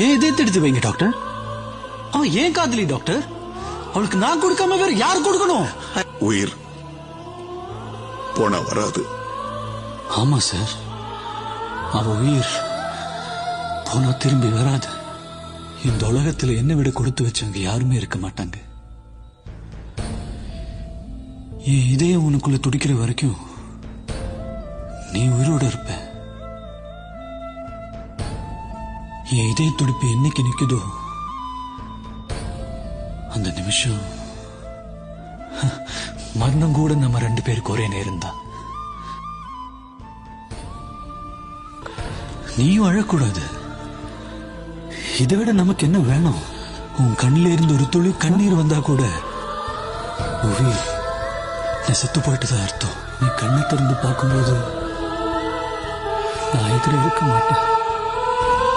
ஏன் இதயத்தை எடுத்து வைங்க டாக்டர். அவன் ஏன் காதலி டாக்டர்? அவளுக்கு நான் கொடுக்காம வேற யார் கொடுக்கணும்? உயிர் போனா வராது. ஆமா சார், அவ உயிர் போனா திரும்பி வராது. இந்த உலகத்துல என்ன விட கொடுத்து வச்சவங்க யாருமே இருக்க மாட்டாங்க. என் இதயம் உனக்குள்ள துடிக்கிற வரைக்கும் நீ உயிரோட இருப்ப. என் இதய துடிப்பு என்னைக்கு நிக்குதோ அந்த நிமிஷம் மரணம் கூட நம்ம 2 பேருக்கு ஒரே நேரம் தான். நீயும் அழக்கூடாது. இதை விட நமக்கு என்ன வேணும்? உன் கண்ணில இருந்து ஒரு துளி கண்ணீர் வந்தா கூட உயிர் நான் செத்து போயிட்டுதான் அர்த்தம். நீ கண்ணை திறந்து பார்க்கும்போது நான் எதிர இருக்க மாட்டேன்.